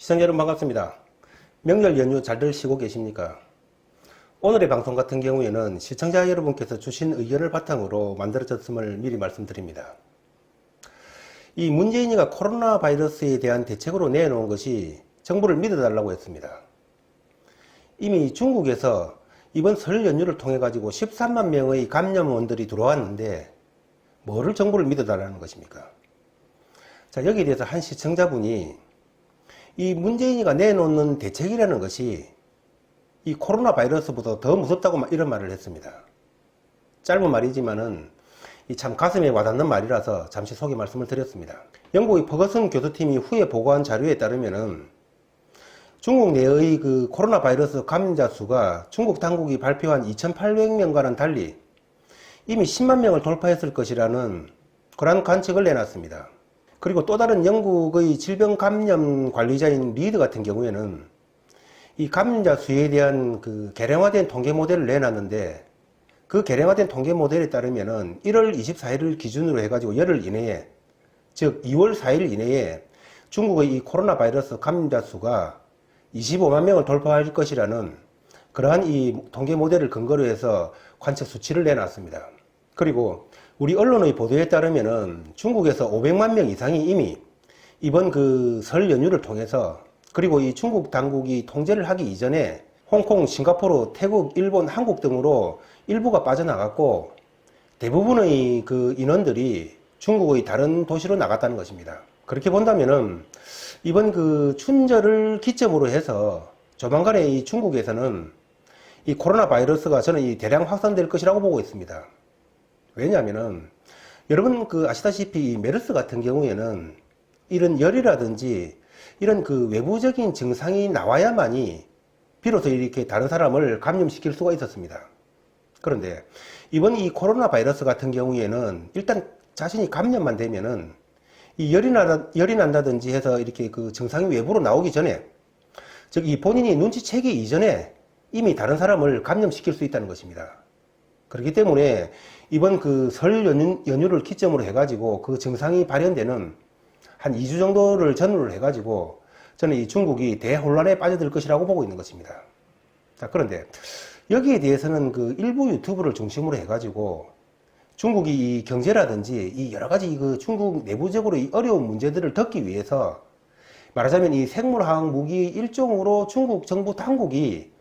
시청자 여러분 반갑습니다. 명절 연휴 잘들 쉬고 계십니까? 오늘의 방송 같은 경우에는 시청자 여러분께서 주신 의견을 바탕으로 만들어졌음을 미리 말씀드립니다. 이 문재인이가 코로나 바이러스에 대한 대책으로 내놓은 것이 정부를 믿어달라고 했습니다. 이미 중국에서 이번 설 연휴를 통해 가지고 13만 명의 감염원들이 들어왔는데 뭐를 정부를 믿어달라는 것입니까? 자, 여기에 대해서 한 시청자분이 이 문재인이가 내놓는 대책이라는 것이 이 코로나 바이러스보다 더 무섭다고 이런 말을 했습니다. 짧은 말이지만은 참 가슴에 와닿는 말이라서 잠시 소개 말씀을 드렸습니다. 영국의 퍼거슨 교수팀이 후에 보고한 자료에 따르면은 중국 내의 그 코로나 바이러스 감염자 수가 중국 당국이 발표한 2,800명과는 달리 이미 10만 명을 돌파했을 것이라는 그러한 관측을 내놨습니다. 그리고 또 다른 영국의 질병감염관리자인 리드 같은 경우에는 이 감염자 수에 대한 그 개량화된 통계 모델을 내놨는데 그 개량화된 통계 모델에 따르면은 1월 24일을 기준으로 해가지고 열흘 이내에, 즉 2월 4일 이내에 중국의 이 코로나 바이러스 감염자 수가 25만 명을 돌파할 것이라는 그러한 이 통계 모델을 근거로 해서 관측 수치를 내놨습니다. 그리고 우리 언론의 보도에 따르면은 중국에서 500만 명 이상이 이미 이번 그 설 연휴를 통해서, 그리고 이 중국 당국이 통제를 하기 이전에 홍콩, 싱가포르, 태국, 일본, 한국 등으로 일부가 빠져나갔고 대부분의 그 인원들이 중국의 다른 도시로 나갔다는 것입니다. 그렇게 본다면은 이번 그 춘절을 기점으로 해서 조만간에 이 중국에서는 이 코로나 바이러스가 저는 이 대량 확산될 것이라고 보고 있습니다. 왜냐하면은 여러분 그 아시다시피 이 메르스 같은 경우에는 이런 열이라든지 이런 그 외부적인 증상이 나와야만이 비로소 이렇게 다른 사람을 감염시킬 수가 있었습니다. 그런데 이번 이 코로나 바이러스 같은 경우에는 일단 자신이 감염만 되면은 이 열이 난다든지 해서 이렇게 그 증상이 외부로 나오기 전에, 즉 이 본인이 눈치채기 이전에 이미 다른 사람을 감염시킬 수 있다는 것입니다. 그렇기 때문에 이번 그 설 연휴를 기점으로 해가지고 그 증상이 발현되는 한 2주 정도를 전후를 해가지고 저는 이 중국이 대혼란에 빠져들 것이라고 보고 있는 것입니다. 자, 그런데 여기에 대해서는 그 일부 유튜브를 중심으로 해가지고 중국이 이 경제라든지 이 여러 가지 그 중국 내부적으로 이 어려운 문제들을 덮기 위해서 말하자면 이 생물화학 무기 일종으로 중국 정부 당국이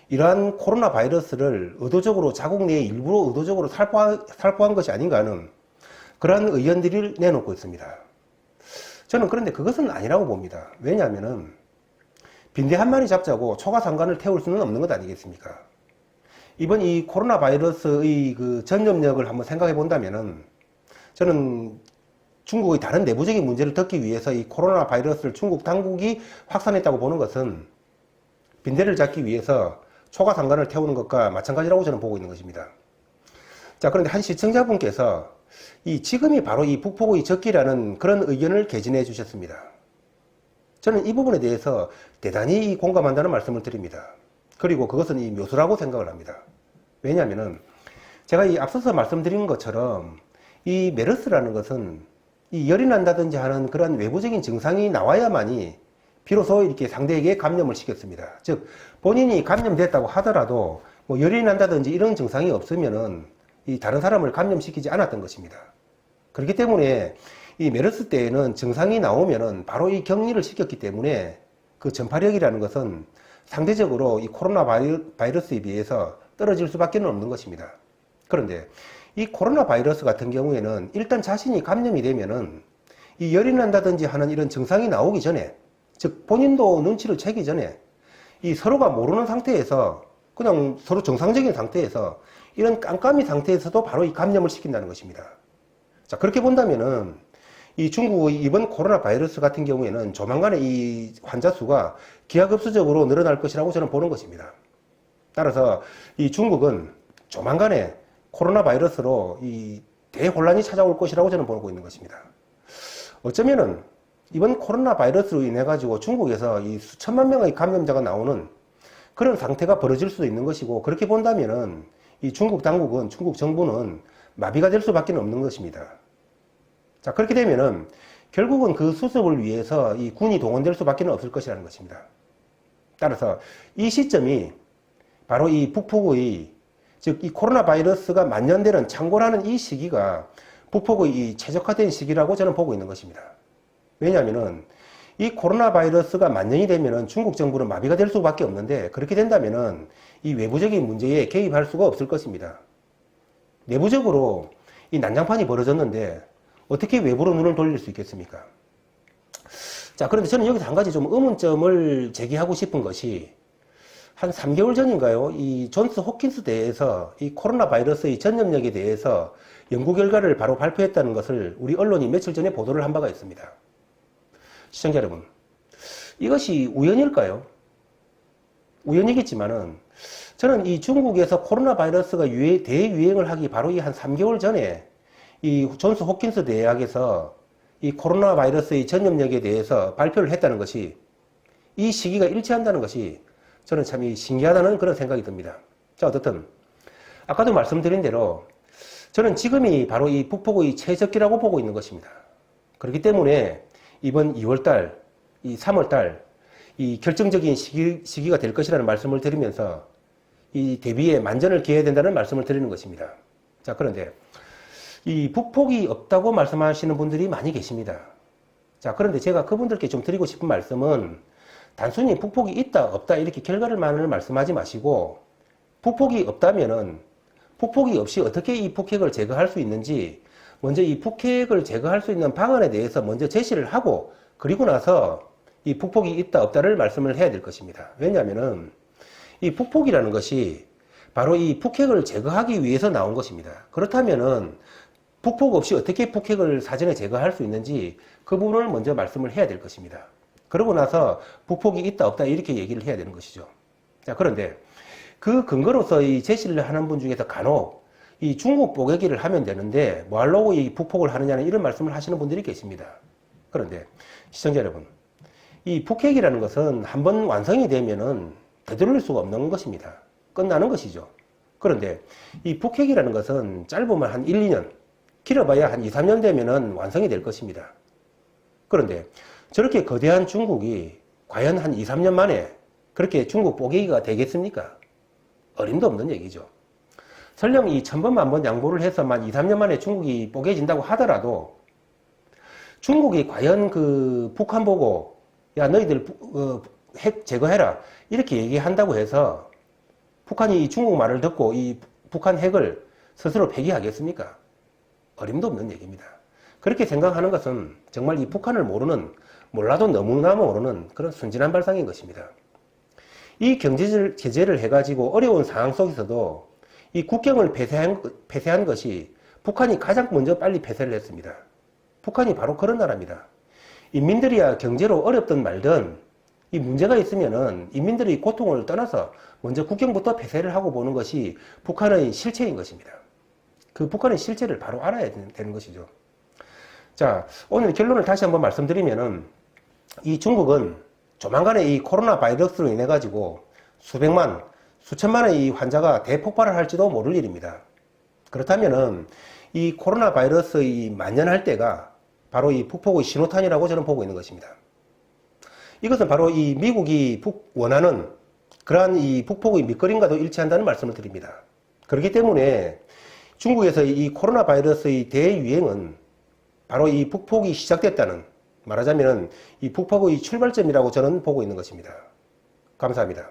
이러한 코로나 바이러스를 의도적으로 자국 내에 일부러 의도적으로 살포한 것이 아닌가 하는 그러한 의견들을 내놓고 있습니다. 저는 그런데 그것은 아니라고 봅니다. 왜냐하면은 빈대 한 마리 잡자고 초가상간을 태울 수는 없는 것 아니겠습니까? 이번 이 코로나 바이러스의 그 전염력을 한번 생각해 본다면은 저는 중국의 다른 내부적인 문제를 덮기 위해서 이 코로나 바이러스를 중국 당국이 확산했다고 보는 것은 빈대를 잡기 위해서 초가상간을 태우는 것과 마찬가지라고 저는 보고 있는 것입니다. 자, 그런데 한 시청자분께서 이 지금이 바로 이 북폭의 적기라는 그런 의견을 개진해 주셨습니다. 저는 이 부분에 대해서 대단히 공감한다는 말씀을 드립니다. 그리고 그것은 이 묘수라고 생각을 합니다. 왜냐하면은 제가 이 앞서서 말씀드린 것처럼 이 메르스라는 것은 이 열이 난다든지 하는 그런 외부적인 증상이 나와야만이 비로소 이렇게 상대에게 감염을 시켰습니다. 즉 본인이 감염됐다고 하더라도 뭐 열이 난다든지 이런 증상이 없으면은 이 다른 사람을 감염시키지 않았던 것입니다. 그렇기 때문에 이 메르스 때에는 증상이 나오면은 바로 이 격리를 시켰기 때문에 그 전파력이라는 것은 상대적으로 이 코로나 바이러스에 비해서 떨어질 수밖에 없는 것입니다. 그런데 이 코로나 바이러스 같은 경우에는 일단 자신이 감염이 되면은 이 열이 난다든지 하는 이런 증상이 나오기 전에, 즉 본인도 눈치를 채기 전에 이 서로가 모르는 상태에서 그냥 서로 정상적인 상태에서 이런 깜깜이 상태에서도 바로 이 감염을 시킨다는 것입니다. 자, 그렇게 본다면은 이 중국의 이번 코로나 바이러스 같은 경우에는 조만간에 이 환자 수가 기하급수적으로 늘어날 것이라고 저는 보는 것입니다. 따라서 이 중국은 조만간에 코로나 바이러스로 이 대혼란이 찾아올 것이라고 저는 보고 있는 것입니다. 어쩌면은 이번 코로나 바이러스로 인해 가지고 중국에서 이 수천만 명의 감염자가 나오는 그런 상태가 벌어질 수도 있는 것이고, 그렇게 본다면은 이 중국 당국은, 중국 정부는 마비가 될 수밖에 없는 것입니다. 자, 그렇게 되면은 결국은 그 수습을 위해서 이 군이 동원될 수밖에 없을 것이라는 것입니다. 따라서 이 시점이 바로 이 북폭의, 즉 이 코로나 바이러스가 만연되는 창궐하는 이 시기가 북폭의 이 최적화된 시기라고 저는 보고 있는 것입니다. 왜냐하면은 이 코로나 바이러스가 만연이 되면은 중국 정부는 마비가 될 수밖에 없는데, 그렇게 된다면은 이 외부적인 문제에 개입할 수가 없을 것입니다. 내부적으로 이 난장판이 벌어졌는데 어떻게 외부로 눈을 돌릴 수 있겠습니까? 자, 그런데 저는 여기서 한 가지 좀 의문점을 제기하고 싶은 것이, 한 3개월 전인가요? 이 존스 홉킨스 대에서 이 코로나 바이러스의 전염력에 대해서 연구 결과를 바로 발표했다는 것을 우리 언론이 며칠 전에 보도를 한 바가 있습니다. 시청자 여러분, 이것이 우연일까요? 우연이겠지만은 저는 이 중국에서 코로나 바이러스가 대유행을 하기 바로 이 한 3개월 전에 이 존스 홉킨스 대학에서 이 코로나 바이러스의 전염력에 대해서 발표를 했다는 것이, 이 시기가 일치한다는 것이 저는 참 신기하다는 그런 생각이 듭니다. 자, 어떻든 아까도 말씀드린 대로 저는 지금이 바로 이 북폭의 최적기라고 보고 있는 것입니다. 그렇기 때문에 이번 2월달, 이 3월달 이 결정적인 시기가 될 것이라는 말씀을 드리면서 이 대비에 만전을 기해야 된다는 말씀을 드리는 것입니다. 자, 그런데 이 북폭이 없다고 말씀하시는 분들이 많이 계십니다. 자, 그런데 제가 그분들께 좀 드리고 싶은 말씀은, 단순히 북폭이 있다 없다 이렇게 결과를만을 말씀하지 마시고, 북폭이 없다면은 북폭이 없이 어떻게 이 북핵을 제거할 수 있는지, 먼저 이 북핵을 제거할 수 있는 방안에 대해서 먼저 제시를 하고, 그리고 나서 이 북폭이 있다 없다를 말씀을 해야 될 것입니다. 왜냐하면은 이 북폭이라는 것이 바로 이 북핵을 제거하기 위해서 나온 것입니다. 그렇다면은 북폭 없이 어떻게 북핵을 사전에 제거할 수 있는지 그 부분을 먼저 말씀을 해야 될 것입니다. 그러고 나서 북폭이 있다 없다 이렇게 얘기를 해야 되는 것이죠. 자, 그런데 그 근거로서 이 제시를 하는 분 중에서 간혹 이 중국 뽀개기를 하면 되는데 뭐 하려고 이 북폭을 하느냐는 이런 말씀을 하시는 분들이 계십니다. 그런데 시청자 여러분, 이 북핵이라는 것은 한번 완성이 되면은 되돌릴 수가 없는 것입니다. 끝나는 것이죠. 그런데 이 북핵이라는 것은 짧으면 한 1, 2년, 길어봐야 한 2, 3년 되면은 완성이 될 것입니다. 그런데 저렇게 거대한 중국이 과연 한 2, 3년 만에 그렇게 중국 뽀개기가 되겠습니까? 어림도 없는 얘기죠. 설령 이 1000번, 10,000번 양보를 해서만 2, 3년 만에 중국이 뽀개진다고 하더라도, 중국이 과연 그 북한 보고 야 너희들 핵 제거해라 이렇게 얘기한다고 해서 북한이 중국 말을 듣고 이 북한 핵을 스스로 폐기하겠습니까? 어림도 없는 얘기입니다. 그렇게 생각하는 것은 정말 이 북한을 몰라도 너무나 모르는 그런 순진한 발상인 것입니다. 이 제재를 해가지고 어려운 상황 속에서도 이 국경을 폐쇄한 것이 북한이 가장 먼저 빨리 폐쇄를 했습니다. 북한이 바로 그런 나라입니다. 인민들이야 경제로 어렵든 말든 이 문제가 있으면은 인민들의 고통을 떠나서 먼저 국경부터 폐쇄를 하고 보는 것이 북한의 실체인 것입니다. 그 북한의 실체를 바로 알아야 되는 것이죠. 자, 오늘 결론을 다시 한번 말씀드리면은, 이 중국은 조만간에 이 코로나 바이러스로 인해 가지고 수백만, 수천만의 이 환자가 대폭발을 할지도 모를 일입니다. 그렇다면은 이 코로나 바이러스의 만연할 때가 바로 이 북폭의 신호탄이라고 저는 보고 있는 것입니다. 이것은 바로 이 미국이 원하는 그러한 이 북폭의 밑거림과도 일치한다는 말씀을 드립니다. 그렇기 때문에 중국에서 이 코로나 바이러스의 대유행은 바로 이 북폭이 시작됐다는, 말하자면 이 북폭의 출발점이라고 저는 보고 있는 것입니다. 감사합니다.